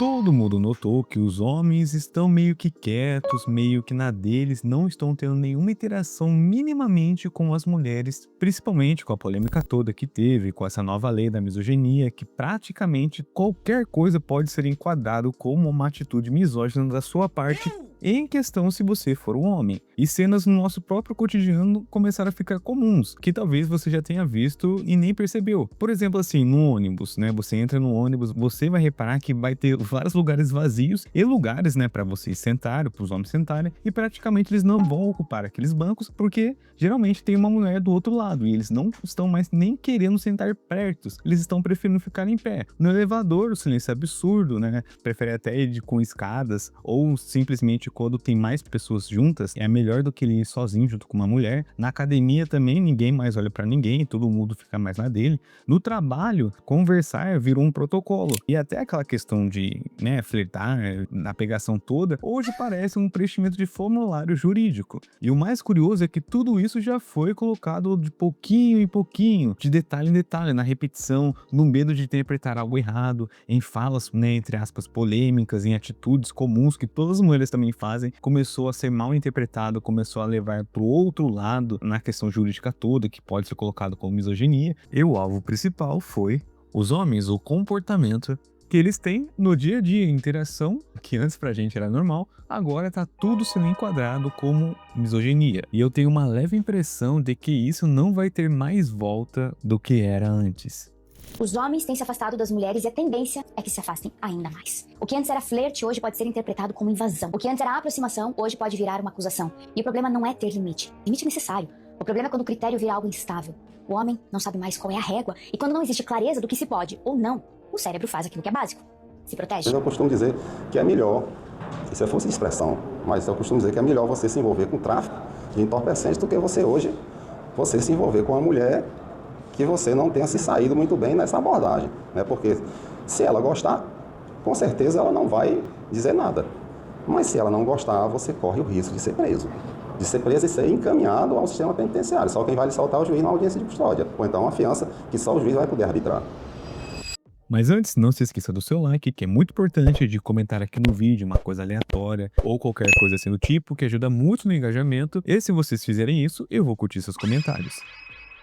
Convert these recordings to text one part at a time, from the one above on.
Todo mundo notou que os homens estão meio que quietos, meio que na deles, não estão tendo nenhuma interação minimamente com as mulheres, principalmente com a polêmica toda que teve, com essa nova lei da misoginia, que praticamente qualquer coisa pode ser enquadrado como uma atitude misógina da sua parte, em questão se você for um homem. E cenas no nosso próprio cotidiano começaram a ficar comuns, que talvez você já tenha visto e nem percebeu. Por exemplo, assim, no ônibus, né? Você entra no ônibus, você vai reparar que vai ter vários lugares vazios e lugares, né, para vocês sentarem, para os homens sentarem, e praticamente eles não vão ocupar aqueles bancos porque geralmente tem uma mulher do outro lado e eles não estão mais nem querendo sentar perto, eles estão preferindo ficar em pé. No elevador, o silêncio é absurdo, né? Prefere até ir com escadas ou simplesmente quando tem mais pessoas juntas, é melhor do que ele ir sozinho junto com uma mulher. Na academia também, ninguém mais olha pra ninguém, todo mundo fica mais na dele. No trabalho, conversar virou um protocolo. E até aquela questão de, né, flertar, na pegação toda, hoje parece um preenchimento de formulário jurídico. E o mais curioso é que tudo isso já foi colocado de pouquinho em pouquinho, de detalhe em detalhe, na repetição, no medo de interpretar algo errado, em falas, né, entre aspas, polêmicas, em atitudes comuns que todas as mulheres também fazem, começou a ser mal interpretado, começou a levar para o outro lado na questão jurídica toda, que pode ser colocado como misoginia. E o alvo principal foi os homens, o comportamento que eles têm no dia a dia, interação, que antes pra gente era normal, agora tá tudo sendo enquadrado como misoginia. E eu tenho uma leve impressão de que isso não vai ter mais volta do que era antes. Os homens têm se afastado das mulheres e a tendência é que se afastem ainda mais. O que antes era flerte, hoje pode ser interpretado como invasão. O que antes era aproximação, hoje pode virar uma acusação. E o problema não é ter limite. Limite é necessário. O problema é quando o critério vira algo instável. O homem não sabe mais qual é a régua. E quando não existe clareza do que se pode ou não, o cérebro faz aquilo que é básico. Se protege. Eu costumo dizer que é melhor, isso é força de expressão, mas eu costumo dizer que é melhor você se envolver com tráfico de entorpecentes do que você se envolver com uma mulher que você não tenha se saído muito bem nessa abordagem, né? Porque se ela gostar, com certeza ela não vai dizer nada. Mas se ela não gostar, você corre o risco de ser preso. De ser preso e ser encaminhado ao sistema penitenciário. Só quem vai lhe soltar é o juiz na audiência de custódia. Ou então uma fiança que só o juiz vai poder arbitrar. Mas antes, não se esqueça do seu like, que é muito importante, de comentar aqui no vídeo uma coisa aleatória ou qualquer coisa assim do tipo, que ajuda muito no engajamento. E se vocês fizerem isso, eu vou curtir seus comentários.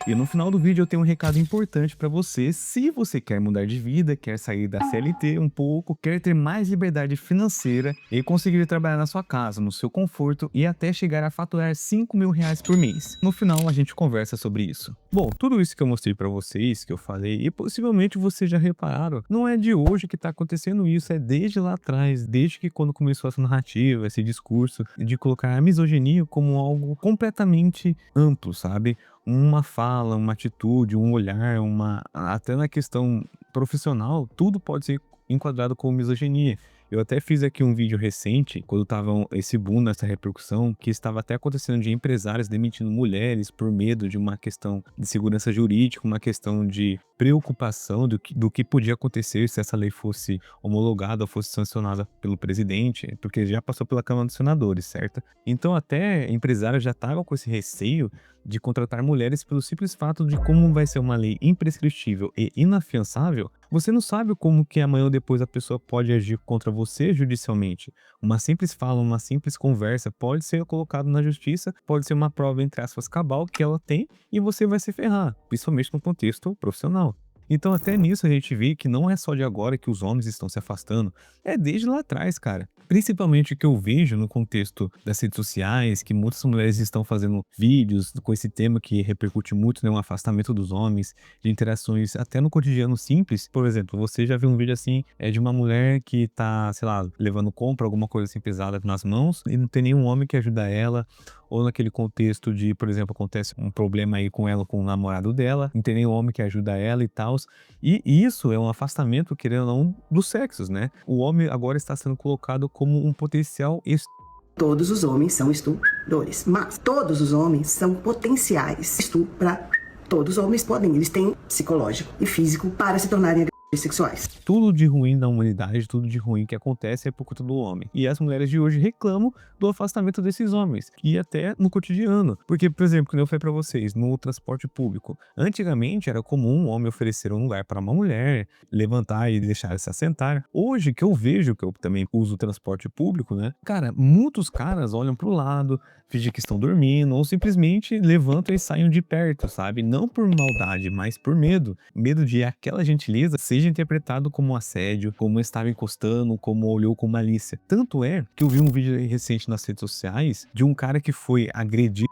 E no final do vídeo eu tenho um recado importante para você. Se você quer mudar de vida, quer sair da CLT um pouco, quer ter mais liberdade financeira e conseguir trabalhar na sua casa, no seu conforto e até chegar a faturar R$5.000 por mês. No final a gente conversa sobre isso. Bom, tudo isso que eu mostrei para vocês, que eu falei, e possivelmente vocês já repararam, não é de hoje que tá acontecendo isso, é desde lá atrás, desde que quando começou essa narrativa, esse discurso de colocar a misoginia como algo completamente amplo, sabe? Uma fala, uma atitude, um olhar, até na questão profissional, tudo pode ser enquadrado como misoginia. Eu até fiz aqui um vídeo recente, quando tava esse boom nessa repercussão, que estava até acontecendo de empresários demitindo mulheres por medo de uma questão de segurança jurídica, uma questão de preocupação do que podia acontecer se essa lei fosse homologada ou fosse sancionada pelo presidente, porque já passou pela Câmara dos Senadores, certo? Então até empresários já estavam com esse receio de contratar mulheres pelo simples fato de como vai ser uma lei imprescritível e inafiançável, você não sabe como que amanhã ou depois a pessoa pode agir contra você judicialmente. Uma simples fala, uma simples conversa pode ser colocado na justiça, pode ser uma prova entre aspas cabal que ela tem e você vai se ferrar, principalmente no contexto profissional. Então até nisso a gente vê que não é só de agora que os homens estão se afastando, é desde lá atrás, cara. Principalmente o que eu vejo no contexto das redes sociais, que muitas mulheres estão fazendo vídeos com esse tema que repercute muito, né, um afastamento dos homens, de interações até no cotidiano simples. Por exemplo, você já viu um vídeo assim, de uma mulher que tá, sei lá, levando compra, alguma coisa assim pesada nas mãos, e não tem nenhum homem que ajuda ela, ou naquele contexto de, por exemplo, acontece um problema aí com ela, com o namorado dela, não tem nenhum homem que ajuda ela e tal. E isso é um afastamento, querendo ou não, dos sexos, né? O homem agora está sendo colocado como um potencial Todos os homens são estupradores, mas todos os homens são potenciais estupradores. Todos os homens podem, eles têm psicológico e físico para se tornarem sexuais. Tudo de ruim na humanidade, tudo de ruim que acontece é por conta do homem. E as mulheres de hoje reclamam do afastamento desses homens, e até no cotidiano. Porque, por exemplo, quando eu falei pra vocês, no transporte público, antigamente era comum um homem oferecer um lugar para uma mulher, levantar e deixar ela se assentar. Hoje, que eu vejo, que eu também uso o transporte público, né? Cara, muitos caras olham pro lado, fingem que estão dormindo, ou simplesmente levantam e saem de perto, sabe? Não por maldade, mas por medo. Medo de aquela gentileza seja interpretado como assédio, como estava encostando, como olhou com malícia. Tanto é que eu vi um vídeo recente nas redes sociais de um cara que foi agredido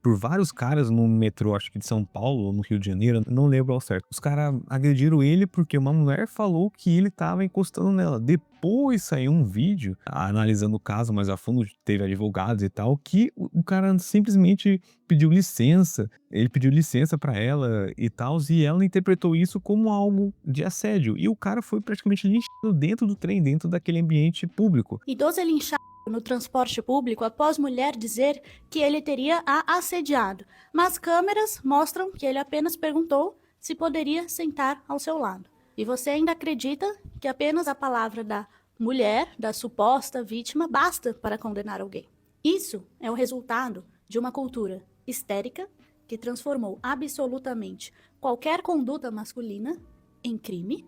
por vários caras no metrô, acho que de São Paulo ou no Rio de Janeiro, não lembro ao certo. Os caras agrediram ele porque uma mulher falou que ele tava encostando nela. Depois saiu um vídeo analisando o caso mais a fundo, teve advogados e tal, que o cara simplesmente pediu licença. Ele pediu licença pra ela e tal, e ela interpretou isso como algo de assédio. E o cara foi praticamente linchado dentro do trem, dentro daquele ambiente público. Idoso é linchado no transporte público após mulher dizer que ele teria a assediado, mas câmeras mostram que ele apenas perguntou se poderia sentar ao seu lado. E você ainda acredita que apenas a palavra da mulher, da suposta vítima, basta para condenar alguém. Isso é o resultado de uma cultura histérica que transformou absolutamente qualquer conduta masculina em crime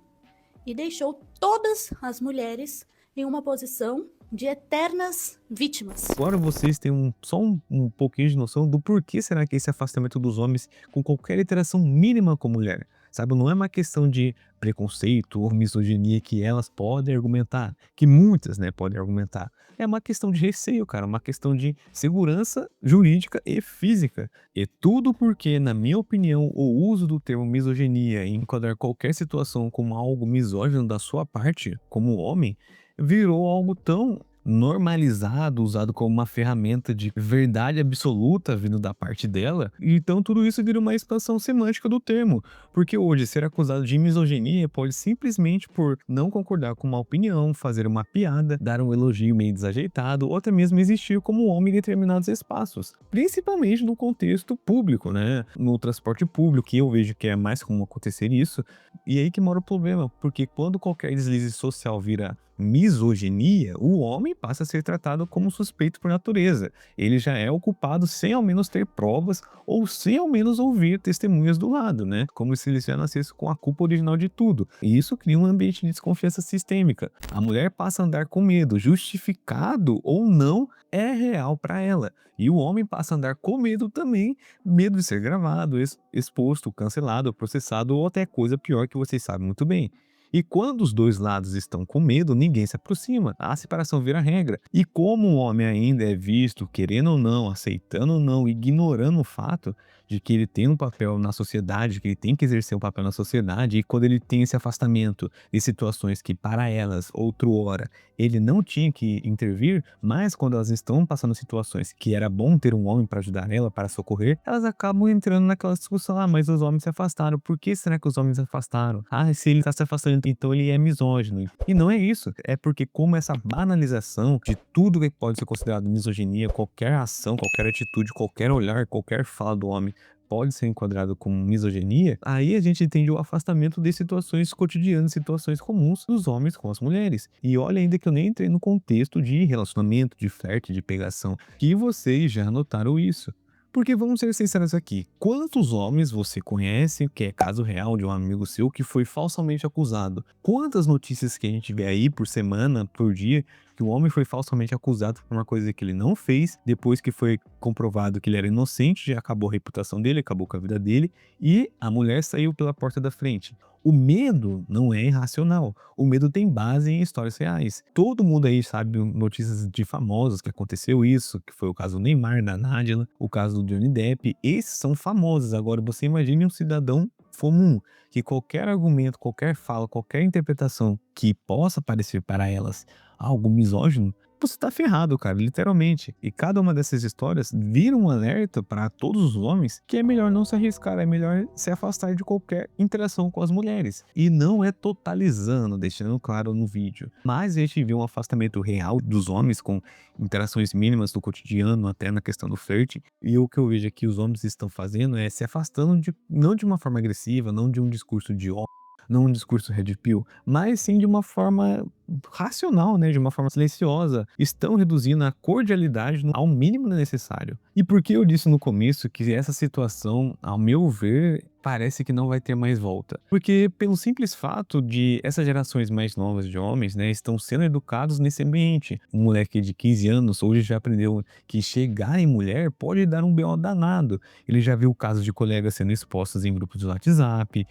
e deixou todas as mulheres em uma posição de eternas vítimas. Agora vocês têm só um pouquinho de noção do porquê será que esse afastamento dos homens com qualquer interação mínima com mulher, sabe? Não é uma questão de preconceito ou misoginia que elas podem argumentar, que muitas, né, podem argumentar. É uma questão de receio, cara, uma questão de segurança jurídica e física. E tudo porque, na minha opinião, o uso do termo misoginia em enquadrar qualquer situação como algo misógino da sua parte, como homem, virou algo tão normalizado, usado como uma ferramenta de verdade absoluta vindo da parte dela. Então tudo isso vira uma expansão semântica do termo, porque hoje ser acusado de misoginia pode simplesmente por não concordar com uma opinião, fazer uma piada, dar um elogio meio desajeitado ou até mesmo existir como homem em determinados espaços, principalmente no contexto público, né? No transporte público, que eu vejo que é mais comum acontecer isso. E aí que mora o problema, porque quando qualquer deslize social vira misoginia, o homem passa a ser tratado como suspeito por natureza. Ele já é o culpado sem ao menos ter provas ou sem ao menos ouvir testemunhas do lado, né? Como se ele já nascesse com a culpa original de tudo. E isso cria um ambiente de desconfiança sistêmica. A mulher passa a andar com medo, justificado ou não, é real para ela. E o homem passa a andar com medo também, medo de ser gravado, exposto, cancelado, processado ou até coisa pior que vocês sabem muito bem. E quando os dois lados estão com medo, ninguém se aproxima, a separação vira regra. E como o homem ainda é visto, querendo ou não, aceitando ou não, ignorando o fato de que ele tem um papel na sociedade, que ele tem que exercer um papel na sociedade, e quando ele tem esse afastamento de situações que para elas, outrora, ele não tinha que intervir, mas quando elas estão passando situações que era bom ter um homem para ajudar ela, para socorrer, elas acabam entrando naquela discussão, mas os homens se afastaram, por que será que os homens se afastaram? Se ele está se afastando, então ele é misógino. E não é isso, é porque como essa banalização de tudo que pode ser considerado misoginia, qualquer ação, qualquer atitude, qualquer olhar, qualquer fala do homem pode ser enquadrado como misoginia, aí a gente entende o afastamento de situações cotidianas, situações comuns dos homens com as mulheres. E olha ainda que eu nem entrei no contexto de relacionamento, de flerte, de pegação, que vocês já notaram isso. Porque vamos ser sinceros aqui, quantos homens você conhece, que é caso real de um amigo seu que foi falsamente acusado? Quantas notícias que a gente vê aí por semana, por dia, que o homem foi falsamente acusado por uma coisa que ele não fez, depois que foi comprovado que ele era inocente, já acabou a reputação dele, acabou com a vida dele, e a mulher saiu pela porta da frente. O medo não é irracional. O medo tem base em histórias reais. Todo mundo aí sabe notícias de famosos que aconteceu isso, que foi o caso do Neymar, da Nájila, o caso do Johnny Depp. Esses são famosos. Agora você imagine um cidadão comum, que qualquer argumento, qualquer fala, qualquer interpretação que possa parecer para elas algo misógino, você tá ferrado, cara, literalmente. E cada uma dessas histórias vira um alerta para todos os homens que é melhor não se arriscar, é melhor se afastar de qualquer interação com as mulheres. E não é totalizando, deixando claro no vídeo, mas a gente vê um afastamento real dos homens com interações mínimas do cotidiano, até na questão do flerte. E o que eu vejo aqui os homens estão fazendo é se afastando não de uma forma agressiva, não de um discurso de ódio, não um discurso red pill, mas sim de uma forma racional, né, de uma forma silenciosa, estão reduzindo a cordialidade ao mínimo necessário. E por que eu disse no começo que essa situação, ao meu ver, parece que não vai ter mais volta? Porque pelo simples fato de essas gerações mais novas de homens, né, estão sendo educados nesse ambiente. Um moleque de 15 anos hoje já aprendeu que chegar em mulher pode dar um BO danado. Ele já viu casos de colegas sendo expostos em grupos de WhatsApp,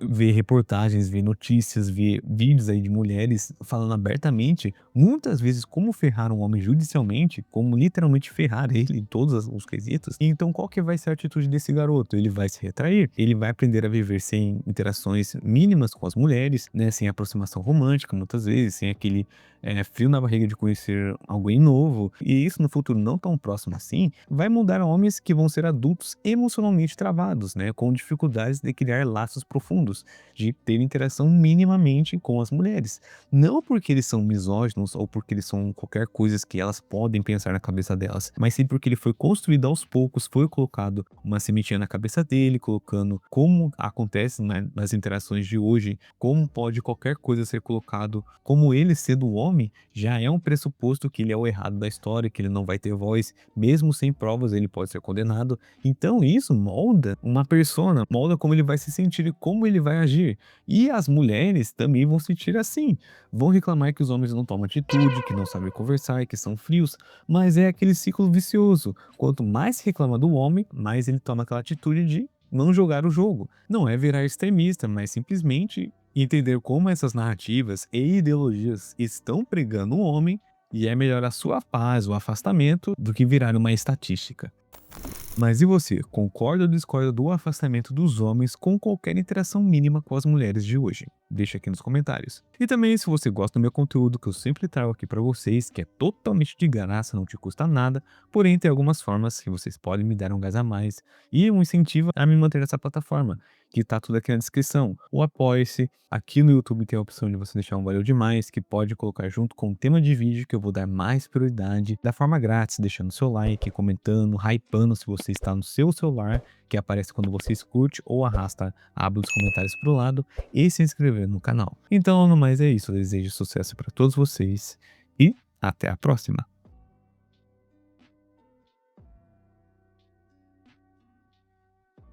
vê reportagens, vê notícias, vê vídeos aí de mulheres falando abertamente, muitas vezes como ferrar um homem judicialmente, como literalmente ferrar ele em todos os quesitos. Então qual que vai ser a atitude desse garoto? Ele vai se retrair, ele vai aprender a viver sem interações mínimas com as mulheres, né, sem aproximação romântica muitas vezes, sem aquele frio na barriga de conhecer alguém novo, e isso no futuro não tão próximo assim, vai mudar a homens que vão ser adultos emocionalmente travados, né, com dificuldades de criar laços profundos, de ter interação minimamente com as mulheres. Não porque eles são misóginos ou porque eles são qualquer coisa que elas podem pensar na cabeça delas, mas sim porque ele foi construído aos poucos, foi colocado uma sementinha na cabeça dele, colocando como acontece, né, nas interações de hoje, como pode qualquer coisa ser colocado, como ele sendo o homem, já é um pressuposto que ele é o errado da história, que ele não vai ter voz, mesmo sem provas ele pode ser condenado. Então isso molda uma persona, molda como ele vai se sentir e como ele vai agir. E as mulheres também vão sentir assim, vão reclamar que os homens não tomam atitude, que não sabem conversar, que são frios, mas é aquele ciclo vicioso. Quanto mais se reclama do homem, mais ele toma aquela atitude de não jogar o jogo. Não é virar extremista, mas simplesmente entender como essas narrativas e ideologias estão pregando o homem, e é melhor a sua paz, o afastamento, do que virar uma estatística. Mas e você, concorda ou discorda do afastamento dos homens com qualquer interação mínima com as mulheres de hoje? Deixa aqui nos comentários. E também, se você gosta do meu conteúdo que eu sempre trago aqui pra vocês, que é totalmente de graça, não te custa nada, porém tem algumas formas que vocês podem me dar um gás a mais e um incentivo a me manter nessa plataforma, que tá tudo aqui na descrição. O Apoie-se, aqui no YouTube tem a opção de você deixar um valeu demais, que pode colocar junto com o tema de vídeo que eu vou dar mais prioridade, da forma grátis, deixando seu like, comentando, hypando se você está no seu celular, que aparece quando você escute ou arrasta a aba dos comentários pro lado, e se inscrever no canal. Então, no mais é isso, eu desejo sucesso para todos vocês e até a próxima!